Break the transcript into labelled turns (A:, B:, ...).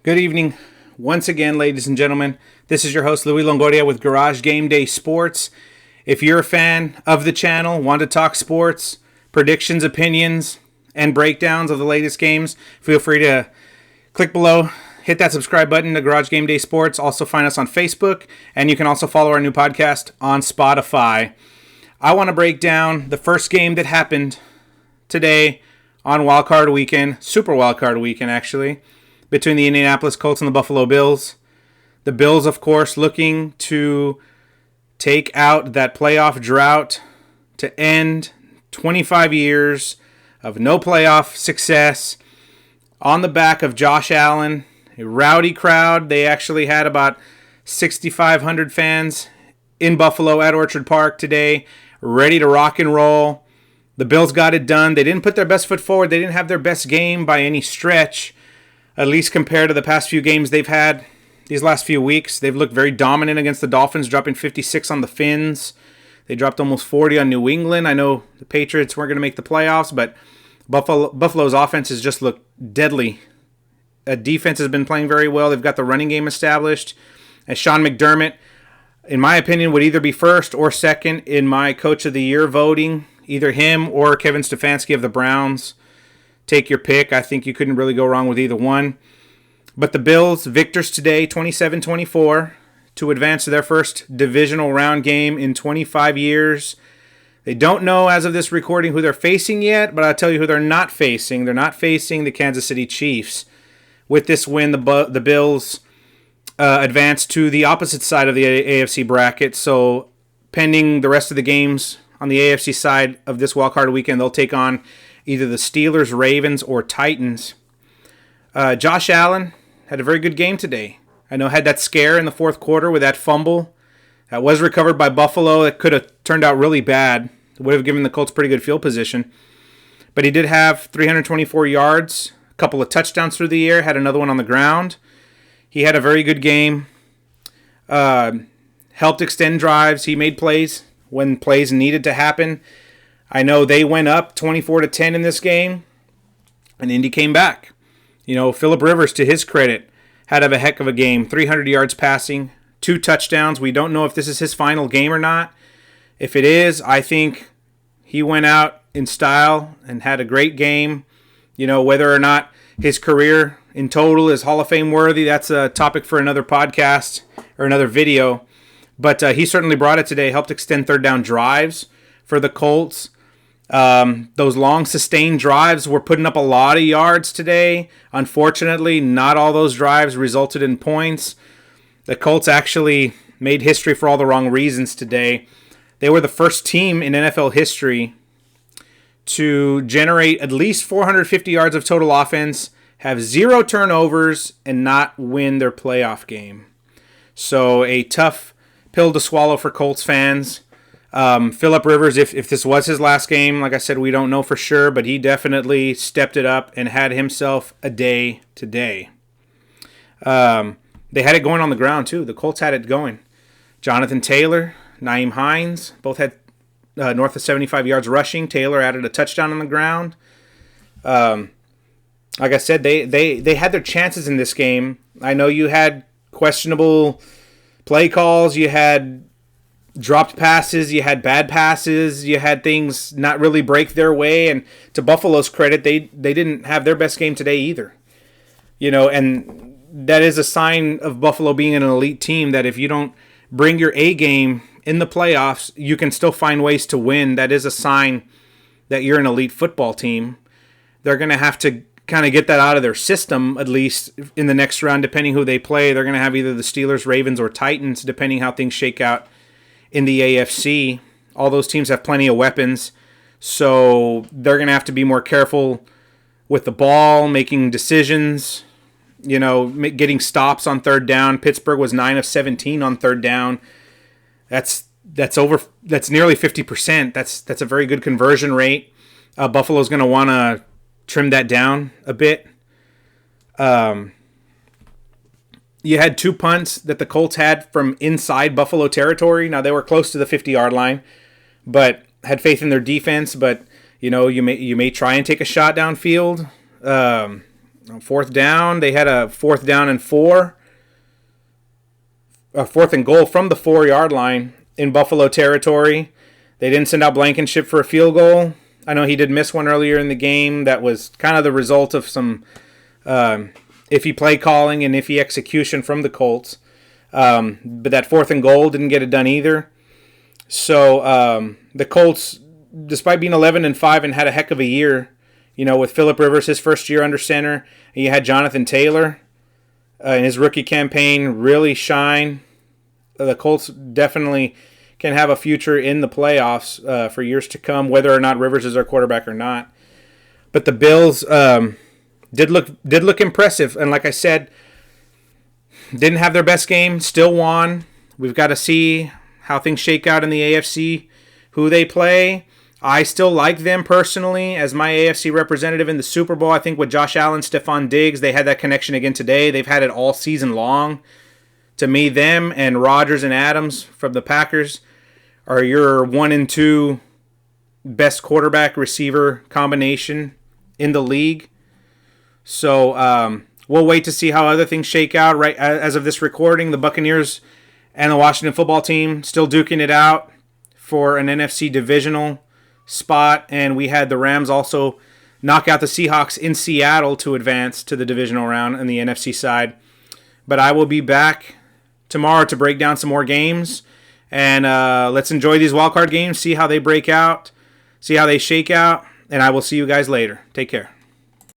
A: Good evening once again, ladies and gentlemen. This is your host, Louis Longoria with Garage Game Day Sports. If you're a fan of the channel, want to talk sports, predictions, opinions, and breakdowns of the latest games, feel free to click below, hit that subscribe button to Garage Game Day Sports. Also find us on Facebook, and you can also follow our new podcast on Spotify. I want to break down the first game that happened today on Wildcard Weekend, Super Wildcard Weekend actually, between the Indianapolis Colts and the Buffalo Bills. The Bills, of course, looking to take out that playoff drought to end 25 years of no playoff success on the back of Josh Allen. A rowdy crowd. They actually had about 6,500 fans in Buffalo at Orchard Park today, ready to rock and roll. The Bills got it done. They didn't put their best foot forward. They didn't have their best game by any stretch, at least compared to the past few games they've had these last few weeks. They've looked very dominant against the Dolphins, dropping 56 on the Fins. They dropped almost 40 on New England. I know the Patriots weren't going to make the playoffs, but Buffalo's offense has just looked deadly. Defense has been playing very well. They've got the running game established. And Sean McDermott, in my opinion, would either be first or second in my Coach of the Year voting. Either him or Kevin Stefanski of the Browns. Take your pick. I think you couldn't really go wrong with either one. But the Bills, victors today, 27-24, to advance to their first divisional round game in 25 years. They don't know, as of this recording, who they're facing yet, but I'll tell you who they're not facing. They're not facing the Kansas City Chiefs. With this win, the Bills advance to the opposite side of the AFC bracket. So, pending the rest of the games on the AFC side of this wildcard weekend, they'll take on either the Steelers, Ravens, or Titans. Josh Allen had a very good game today. I know had that scare in the fourth quarter with that fumble. That was recovered by Buffalo. That could have turned out really bad. It would have given the Colts pretty good field position. But he did have 324 yards, a couple of touchdowns through the air, had another one on the ground. He had a very good game. Helped extend drives. He made plays when plays needed to happen. I know they went up 24-10 in this game, and Indy came back. You know, Phillip Rivers, to his credit, had a heck of a game. 300 yards passing, 2 touchdowns. We don't know if this is his final game or not. If it is, I think he went out in style and had a great game. You know, whether or not his career in total is Hall of Fame worthy, that's a topic for another podcast or another video. But he certainly brought it today, helped extend third down drives for the Colts. Those long sustained drives were putting up a lot of yards today. Unfortunately, not all those drives resulted in points. The Colts actually made history for all the wrong reasons today. They were the first team in NFL history to generate at least 450 yards of total offense, have 0 turnovers, and not win their playoff game. So a tough pill to swallow for Colts fans. Phillip Rivers, if this was his last game, like I said, we don't know for sure, but he definitely stepped it up and had himself a day today. They had it going on the ground, too. The Colts had it going. Jonathan Taylor, Nyheim Hines, both had north of 75 yards rushing. Taylor added a touchdown on the ground. Like I said, they had their chances in this game. I know you had questionable play calls, you had dropped passes, you had bad passes, you had things not really break their way, and to Buffalo's credit, they didn't have their best game today either. You know, and that is a sign of Buffalo being an elite team, that if you don't bring your A game in the playoffs, you can still find ways to win. That is a sign that you're an elite football team. They're going to have to kind of get that out of their system, at least in the next round, depending who they play. They're going to have either the Steelers, Ravens, or Titans, depending how things shake out in the AFC. All those teams have plenty of weapons, so they're going to have to be more careful with the ball, making decisions, you know, getting stops on third down. Pittsburgh was 9 of 17 on third down. That's nearly 50%. That's a very good conversion rate. Buffalo's going to want to trim that down a bit. You had 2 punts that the Colts had from inside Buffalo territory. Now, they were close to the 50-yard line, but had faith in their defense. But, you know, you may try and take a shot downfield. fourth down. They had a 4th down and 4. A 4th and goal from the 4-yard line in Buffalo territory. They didn't send out Blankenship for a field goal. I know he did miss one earlier in the game. That was kind of the result of some iffy play calling and iffy execution from the Colts. But that 4th and goal didn't get it done either. So the Colts, despite being 11-5 and had a heck of a year, with Phillip Rivers, his first year under center, and you had Jonathan Taylor in his rookie campaign really shine. The Colts definitely can have a future in the playoffs for years to come, whether or not Rivers is their quarterback or not. But the Bills did look impressive, and like I said, didn't have their best game, still won. We've got to see how things shake out in the AFC, who they play. I still like them personally as my AFC representative in the Super Bowl. I think with Josh Allen, Stephon Diggs, they had that connection again today. They've had it all season long. To me, them and Rodgers and Adams from the Packers are your 1 and 2 best quarterback receiver combination in the league. So we'll wait to see how other things shake out. Right as of this recording, the Buccaneers and the Washington football team still duking it out for an NFC divisional spot, and we had the Rams also knock out the Seahawks in Seattle to advance to the divisional round on the NFC side. But I will be back tomorrow to break down some more games, and let's enjoy these wildcard games, see how they break out, see how they shake out, and I will see you guys later. Take care.